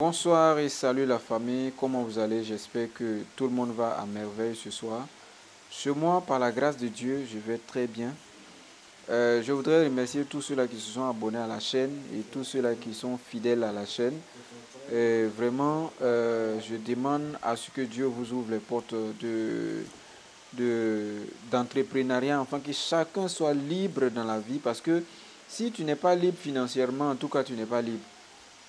Bonsoir et salut la famille, comment vous allez? J'espère que tout le monde va à merveille ce soir. Chez moi, par la grâce de Dieu, je vais très bien. Je voudrais remercier tous ceux-là qui se sont abonnés à la chaîne et tous ceux-là qui sont fidèles à la chaîne. Vraiment, je demande à ce que Dieu vous ouvre les portes d'entrepreneuriat, afin que chacun soit libre dans la vie. Parce que si tu n'es pas libre financièrement, en tout cas, tu n'es pas libre.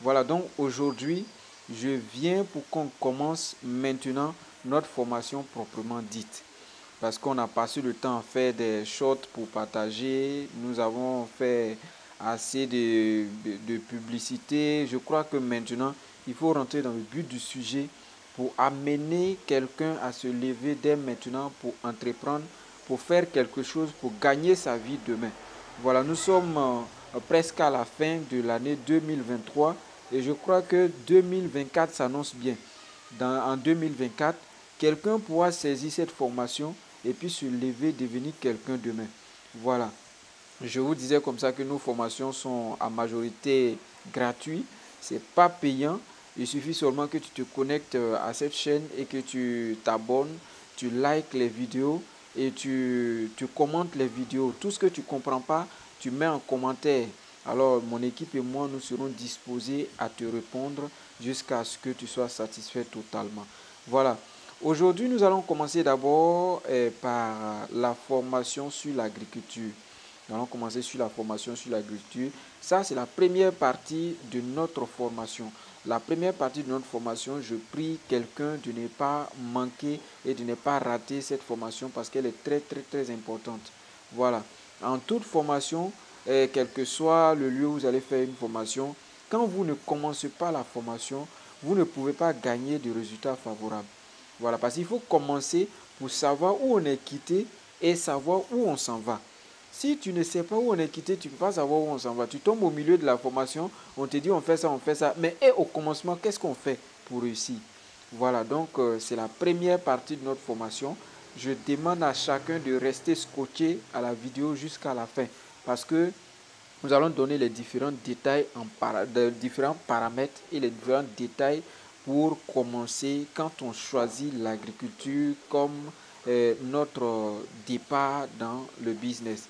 Voilà, donc aujourd'hui, je viens pour qu'on commence maintenant notre formation proprement dite. Parce qu'on a passé le temps à faire des shorts pour partager. Nous avons fait assez de publicité. Je crois que maintenant, il faut rentrer dans le but du sujet pour amener quelqu'un à se lever dès maintenant pour entreprendre, pour faire quelque chose, pour gagner sa vie demain. Voilà, nous sommes presque à la fin de l'année 2023 et je crois que 2024 s'annonce bien. En 2024, quelqu'un pourra saisir cette formation et puis se lever, devenir quelqu'un demain. Voilà. Je vous disais comme ça que nos formations sont à majorité gratuites. Ce n'est pas payant. Il suffit seulement que tu te connectes à cette chaîne et que tu t'abonnes, tu likes les vidéos et tu commentes les vidéos. Tout ce que tu ne comprends pas, tu mets en commentaire. Alors, mon équipe et moi, nous serons disposés à te répondre jusqu'à ce que tu sois satisfait totalement. Voilà. Aujourd'hui, nous allons commencer d'abord par la formation sur l'agriculture. Nous allons commencer sur la formation sur l'agriculture. Ça, c'est la première partie de notre formation. La première partie de notre formation, je prie quelqu'un de ne pas manquer et de ne pas rater cette formation parce qu'elle est très, très, très importante. Voilà. En toute formation, quel que soit le lieu où vous allez faire une formation, quand vous ne commencez pas la formation, vous ne pouvez pas gagner de résultats favorables. Voilà, parce qu'il faut commencer pour savoir où on est quitté et savoir où on s'en va. Si tu ne sais pas où on est quitté, tu ne peux pas savoir où on s'en va. Tu tombes au milieu de la formation, on te dit on fait ça. Mais au commencement, qu'est-ce qu'on fait pour réussir? Voilà, donc c'est la première partie de notre formation. Je demande à chacun de rester scotché à la vidéo jusqu'à la fin. Parce que nous allons donner les différents détails, différents paramètres et les différents détails pour commencer quand on choisit l'agriculture comme notre départ dans le business.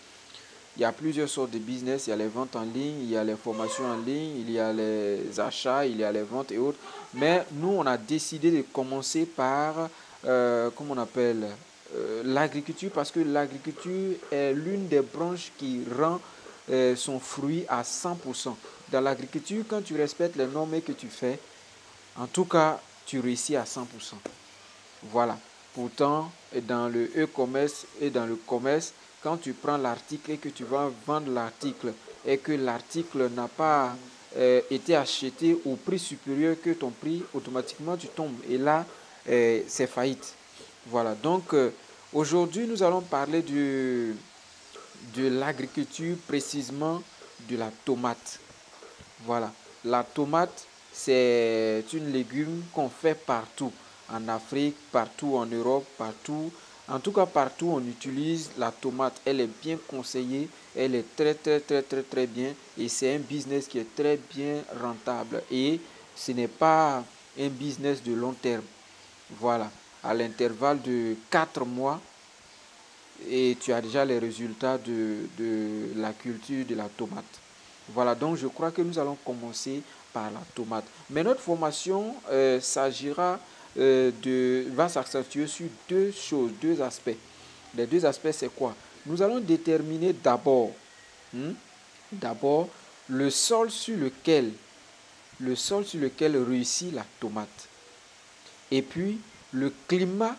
Il y a plusieurs sortes de business, il y a les ventes en ligne, il y a les formations en ligne, il y a les achats, il y a les ventes et autres. Mais nous, on a décidé de commencer par, comment on appelle, l'agriculture parce que l'agriculture est l'une des branches qui rend son fruit à 100%. Dans l'agriculture, quand tu respectes les normes et que tu fais, en tout cas, tu réussis à 100%. Voilà. Pourtant, dans le e-commerce et dans le commerce, quand tu prends l'article et que tu vas vendre l'article et que l'article n'a pas été acheté au prix supérieur que ton prix, automatiquement tu tombes. Et là, c'est faillite. Voilà. Donc, aujourd'hui, nous allons parler de l'agriculture, précisément de la tomate. Voilà. La tomate, c'est une légume qu'on fait partout. En Afrique, partout en Europe, partout. En tout cas, partout on utilise la tomate. Elle est bien conseillée. Elle est très, très, très, très, très bien. Et c'est un business qui est très bien rentable. Et ce n'est pas un business de long terme. Voilà. À l'intervalle de 4 mois, et tu as déjà les résultats de la culture de la tomate. Voilà, donc je crois que nous allons commencer par la tomate. Mais notre formation va s'accentuer sur deux choses, deux aspects. Les deux aspects, c'est quoi? Nous allons déterminer d'abord, d'abord le sol sur lequel réussit la tomate. Et puis, le climat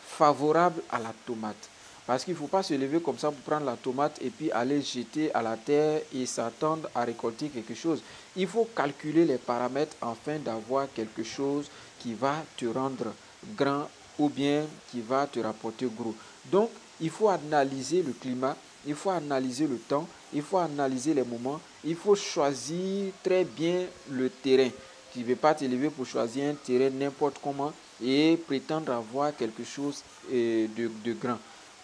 favorable à la tomate. Parce qu'il ne faut pas se lever comme ça pour prendre la tomate et puis aller jeter à la terre et s'attendre à récolter quelque chose. Il faut calculer les paramètres afin d'avoir quelque chose qui va te rendre grand ou bien qui va te rapporter gros. Donc, il faut analyser le climat, il faut analyser le temps, il faut analyser les moments, il faut choisir très bien le terrain. Tu ne veux pas te lever pour choisir un terrain n'importe comment et prétendre avoir quelque chose de grand.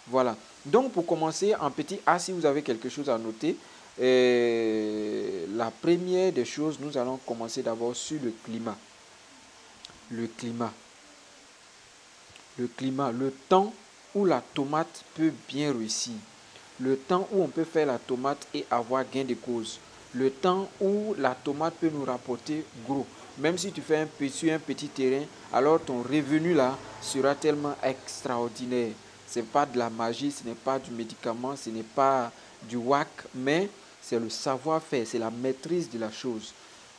Voilà. Donc, pour commencer, en petit A, si vous avez quelque chose à noter, la première des choses, nous allons commencer d'abord sur le climat. le climat. Le climat, le temps où la tomate peut bien réussir. Le temps où on peut faire la tomate et avoir gain de cause. Le temps où la tomate peut nous rapporter gros. Même si tu fais un petit terrain, alors ton revenu là sera tellement extraordinaire. Ce n'est pas de la magie, ce n'est pas du médicament, ce n'est pas du whack, mais c'est le savoir-faire, c'est la maîtrise de la chose.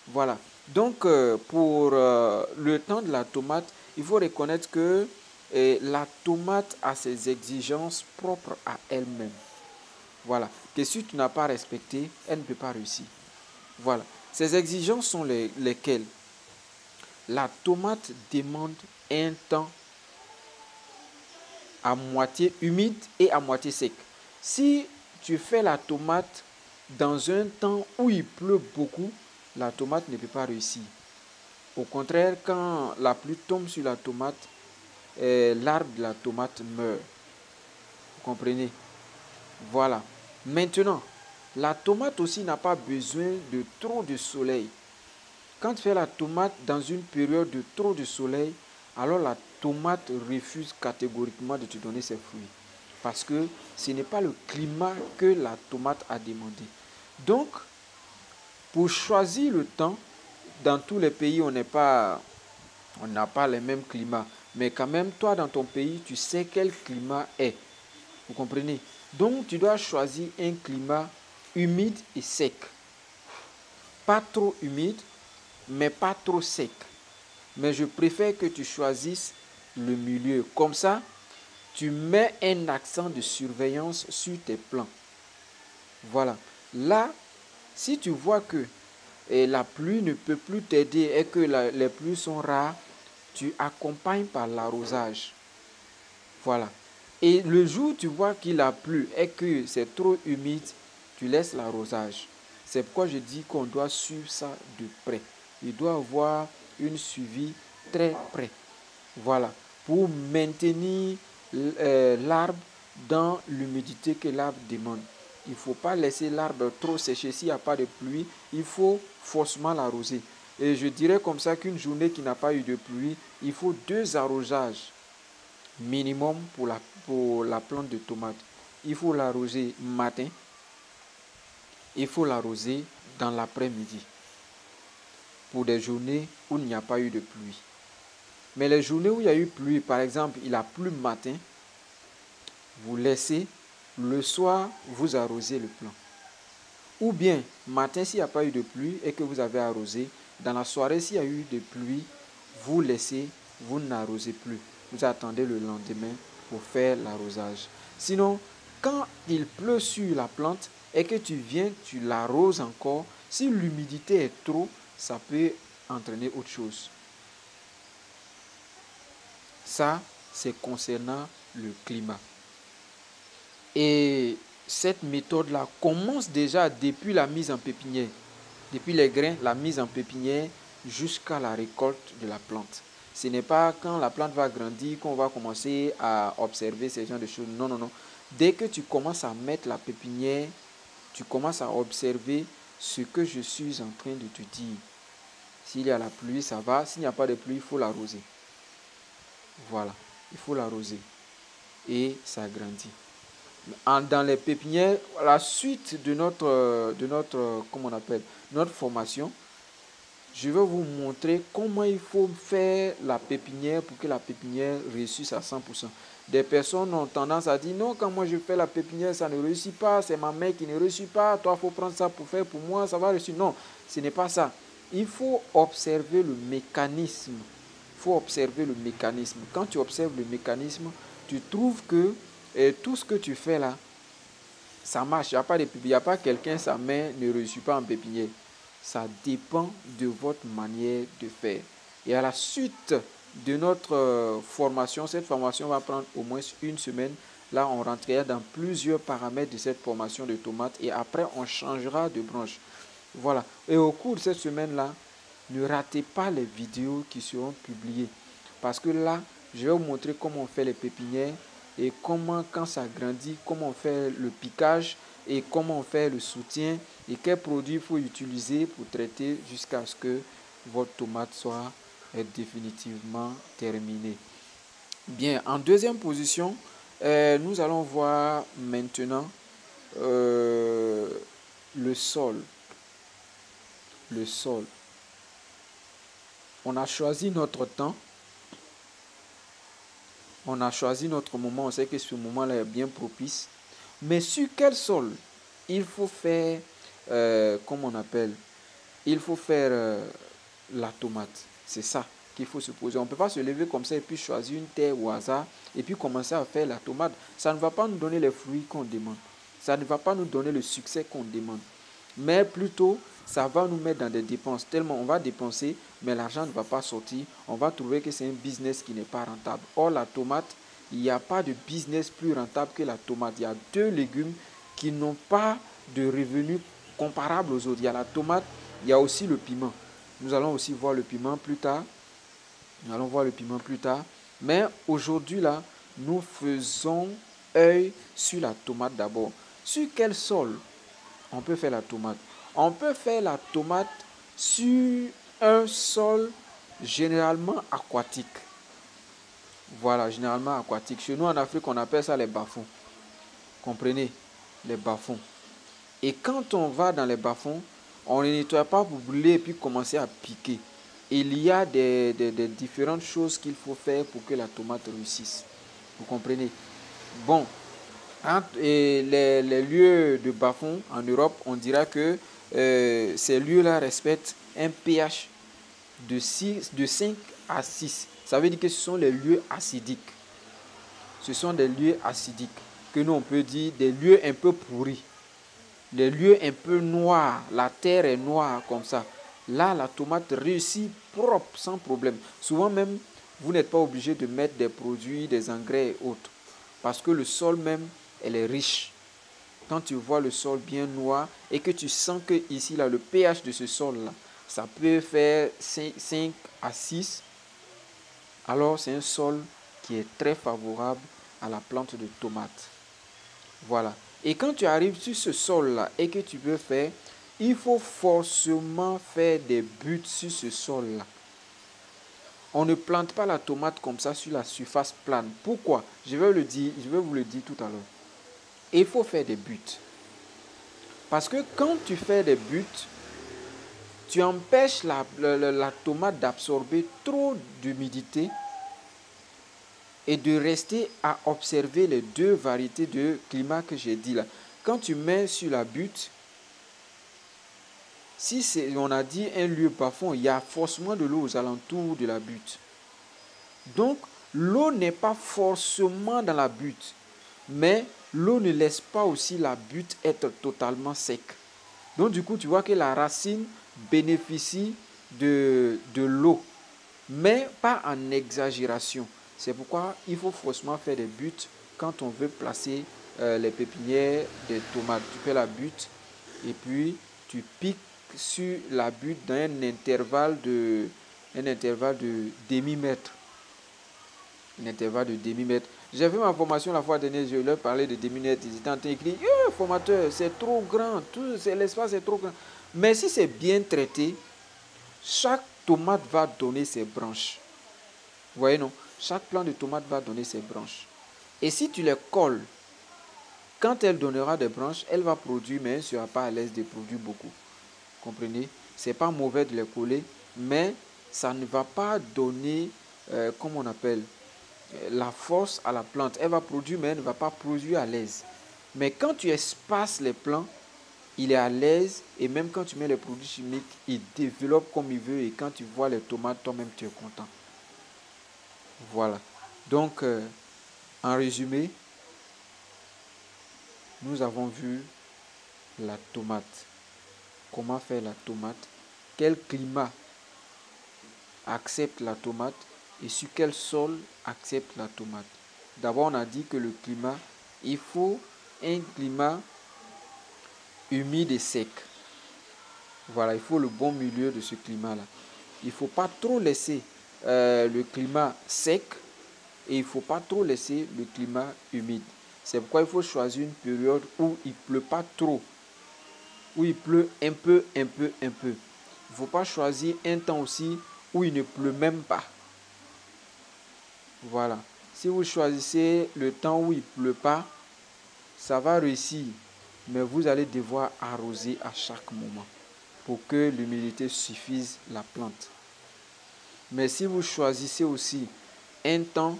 Voilà. Donc, pour le temps de la tomate, il faut reconnaître que la tomate a ses exigences propres à elle-même. Voilà. Que si tu n'as pas respecté, elle ne peut pas réussir. Voilà. Ces exigences sont lesquelles? La tomate demande un temps à moitié humide et à moitié sec. Si tu fais la tomate dans un temps où il pleut beaucoup, la tomate ne peut pas réussir. Au contraire, quand la pluie tombe sur la tomate, l'arbre de la tomate meurt. Vous comprenez? Voilà. Maintenant, la tomate aussi n'a pas besoin de trop de soleil. Quand tu fais la tomate dans une période de trop de soleil, alors la tomate refuse catégoriquement de te donner ses fruits. Parce que ce n'est pas le climat que la tomate a demandé. Donc, pour choisir le temps, dans tous les pays, on n'a pas les mêmes climats. Mais quand même, toi, dans ton pays, tu sais quel climat est. Vous comprenez? Donc, tu dois choisir un climat humide et sec. Pas trop humide, mais pas trop sec. Mais je préfère que tu choisisses le milieu. Comme ça, tu mets un accent de surveillance sur tes plants. Voilà. Là, si tu vois que la pluie ne peut plus t'aider et que les pluies sont rares, tu accompagnes par l'arrosage. Voilà. Et le jour où tu vois qu'il a plu et que c'est trop humide, tu laisses l'arrosage. C'est pourquoi je dis qu'on doit suivre ça de près. Il doit avoir une suivi très près. Voilà. Pour maintenir l'arbre dans l'humidité que l'arbre demande. Il ne faut pas laisser l'arbre trop sécher. S'il n'y a pas de pluie, il faut forcément l'arroser. Et je dirais comme ça qu'une journée qui n'a pas eu de pluie, il faut 2 arrosages minimum pour la plante de tomate. Il faut l'arroser matin, il faut l'arroser dans l'après-midi pour des journées où il n'y a pas eu de pluie. Mais les journées où il y a eu pluie, par exemple, il a plu matin, vous laissez le soir, vous arrosez le plant. Ou bien, matin, s'il n'y a pas eu de pluie et que vous avez arrosé, dans la soirée, s'il y a eu de pluie, vous laissez, vous n'arrosez plus. Vous attendez le lendemain pour faire l'arrosage. Sinon, quand il pleut sur la plante et que tu viens, tu l'arroses encore, si l'humidité est trop, ça peut entraîner autre chose. Ça, c'est concernant le climat. Et cette méthode-là commence déjà depuis la mise en pépinière. Depuis les grains, la mise en pépinière jusqu'à la récolte de la plante. Ce n'est pas quand la plante va grandir qu'on va commencer à observer ces genres de choses. Non, non, non. Dès que tu commences à mettre la pépinière, tu commences à observer ce que je suis en train de te dire. S'il y a la pluie, ça va. S'il n'y a pas de pluie, il faut l'arroser. Voilà, il faut l'arroser. Et ça grandit. Dans les pépinières, à la suite de notre formation, je vais vous montrer comment il faut faire la pépinière pour que la pépinière réussisse à 100%. Des personnes ont tendance à dire non, quand moi je fais la pépinière, ça ne réussit pas, c'est ma mère qui ne réussit pas, toi il faut prendre ça pour faire pour moi, ça va réussir. Non, ce n'est pas ça. Il faut observer le mécanisme. Il faut observer le mécanisme. Quand tu observes le mécanisme, tu trouves que tout ce que tu fais là, ça marche. Il n'y a pas quelqu'un, sa main ne réussit pas en pépinière. Ça dépend de votre manière de faire. Et à la suite de notre formation, cette formation va prendre au moins une semaine. Là, on rentrera dans plusieurs paramètres de cette formation de tomates et après, on changera de branche. Voilà. Et au cours de cette semaine-là, ne ratez pas les vidéos qui seront publiées. Parce que là, je vais vous montrer comment on fait les pépinières et comment, quand ça grandit, comment on fait le piquage et comment on fait le soutien et quels produits il faut utiliser pour traiter jusqu'à ce que votre tomate soit est définitivement terminé. Bien, en deuxième position, nous allons voir maintenant le sol. Le sol. On a choisi notre temps. On a choisi notre moment. On sait que ce moment-là est bien propice. Mais sur quel sol? Il faut faire, comment on appelle? Il faut faire la tomate. C'est ça qu'il faut se poser. On ne peut pas se lever comme ça et puis choisir une terre au hasard et puis commencer à faire la tomate. Ça ne va pas nous donner les fruits qu'on demande. Ça ne va pas nous donner le succès qu'on demande. Mais plutôt, ça va nous mettre dans des dépenses. Tellement on va dépenser, mais l'argent ne va pas sortir. On va trouver que c'est un business qui n'est pas rentable. Or, la tomate, il n'y a pas de business plus rentable que la tomate. Il y a deux légumes qui n'ont pas de revenus comparables aux autres. Il y a la tomate, il y a aussi le piment. Nous allons aussi voir le piment plus tard. Nous allons voir le piment plus tard. Mais aujourd'hui, là, nous faisons œil sur la tomate d'abord. Sur quel sol on peut faire la tomate? On peut faire la tomate sur un sol généralement aquatique. Voilà, généralement aquatique. Chez nous en Afrique, on appelle ça les bas-fonds. Comprenez? Les bas-fonds. Et quand on va dans les bas-fonds, on ne nettoie pas pour brûler et puis commencer à piquer. Il y a des différentes choses qu'il faut faire pour que la tomate réussisse. Vous comprenez? Bon, les lieux de bas-fond en Europe, on dira que ces lieux-là respectent un pH de 5 à 6. Ça veut dire que ce sont les lieux acidiques. Ce sont des lieux acidiques que nous on peut dire des lieux un peu pourris. Les lieux un peu noirs, la terre est noire comme ça. Là, la tomate réussit propre, sans problème. Souvent même, vous n'êtes pas obligé de mettre des produits, des engrais et autres. Parce que le sol même, elle est riche. Quand tu vois le sol bien noir et que tu sens que ici, là, le pH de ce sol-là, ça peut faire 5 à 6. Alors, c'est un sol qui est très favorable à la plante de tomate. Voilà. Et quand tu arrives sur ce sol-là et que tu veux faire, il faut forcément faire des buttes sur ce sol-là. On ne plante pas la tomate comme ça sur la surface plane. Pourquoi? Je vais vous le dire tout à l'heure. Il faut faire des buttes. Parce que quand tu fais des buttes, tu empêches la tomate d'absorber trop d'humidité et de rester à observer les deux variétés de climat que j'ai dit là. Quand tu mets sur la butte, si on a dit un lieu bas-fond, il y a forcément de l'eau aux alentours de la butte. Donc, l'eau n'est pas forcément dans la butte, mais l'eau ne laisse pas aussi la butte être totalement sec. Donc, du coup, tu vois que la racine bénéficie de l'eau, mais pas en exagération. C'est pourquoi il faut forcément faire des buttes quand on veut placer les pépinières des tomates. Tu fais la butte et puis tu piques sur la butte dans un intervalle de demi-mètre. Un intervalle de demi-mètre. J'ai fait ma formation la fois dernière, je leur parlais de demi-mètre. Ils étaient en train d'écrire, formateur, c'est trop grand, l'espace est trop grand. Mais si c'est bien traité, chaque tomate va donner ses branches. Vous voyez, non? Chaque plant de tomate va donner ses branches. Et si tu les colles, quand elle donnera des branches, elle va produire, mais elle ne sera pas à l'aise de produire beaucoup. Comprenez? Ce n'est pas mauvais de les coller, mais ça ne va pas donner, comment on appelle, la force à la plante. Elle va produire, mais elle ne va pas produire à l'aise. Mais quand tu espaces les plants, il est à l'aise et même quand tu mets les produits chimiques, il développe comme il veut et quand tu vois les tomates, toi-même tu es content. Voilà. Donc, en résumé, nous avons vu la tomate. Comment faire la tomate? Quel climat accepte la tomate? Et sur quel sol accepte la tomate? D'abord, on a dit que le climat, il faut un climat humide et sec. Voilà, il faut le bon milieu de ce climat-là. Il ne faut pas trop laisser le climat sec et il ne faut pas trop laisser le climat humide. C'est pourquoi il faut choisir une période où il ne pleut pas trop, où il pleut un peu. Il ne faut pas choisir un temps aussi où il ne pleut même pas. Voilà. Si vous choisissez le temps où il ne pleut pas, ça va réussir. Mais vous allez devoir arroser à chaque moment pour que l'humidité suffise la plante. Mais si vous choisissez aussi un temps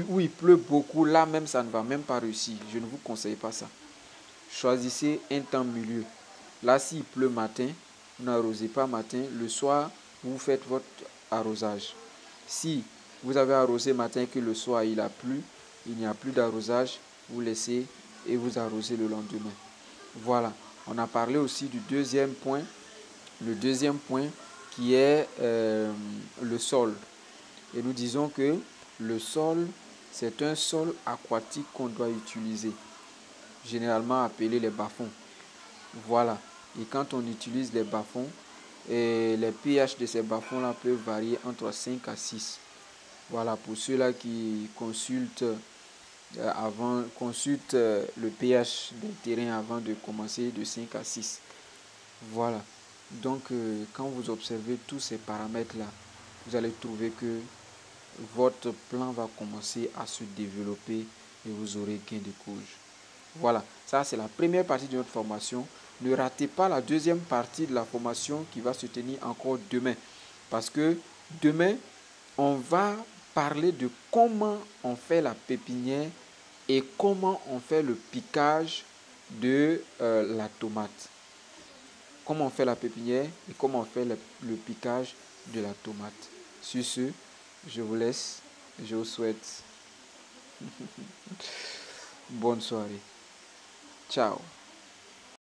où il pleut beaucoup, là même ça ne va même pas réussir. Je ne vous conseille pas ça. Choisissez un temps milieu. Là, s'il pleut matin, vous n'arrosez pas matin. Le soir, vous faites votre arrosage. Si vous avez arrosé matin et que le soir il a plu, il n'y a plus d'arrosage, vous laissez et vous arrosez le lendemain. Voilà. On a parlé aussi du deuxième point. Le deuxième point qui est le sol. Et nous disons que le sol, c'est un sol aquatique qu'on doit utiliser, généralement appelé les bas-fonds. Voilà. Et quand on utilise les bas-fonds, les pH de ces bas-fonds-là peuvent varier entre 5 à 6. Voilà, pour ceux-là qui consultent le pH des terrains avant de commencer de 5 à 6. Voilà. Donc, quand vous observez tous ces paramètres-là, vous allez trouver que votre plan va commencer à se développer et vous aurez gain de cause. Voilà, ça c'est la première partie de notre formation. Ne ratez pas la deuxième partie de la formation qui va se tenir encore demain. Parce que demain, on va parler de comment on fait la pépinière et comment on fait le piquage de la tomate. Comment on fait la pépinière et comment on fait le piquage de la tomate. Sur ce, je vous laisse. Je vous souhaite bonne soirée. Ciao.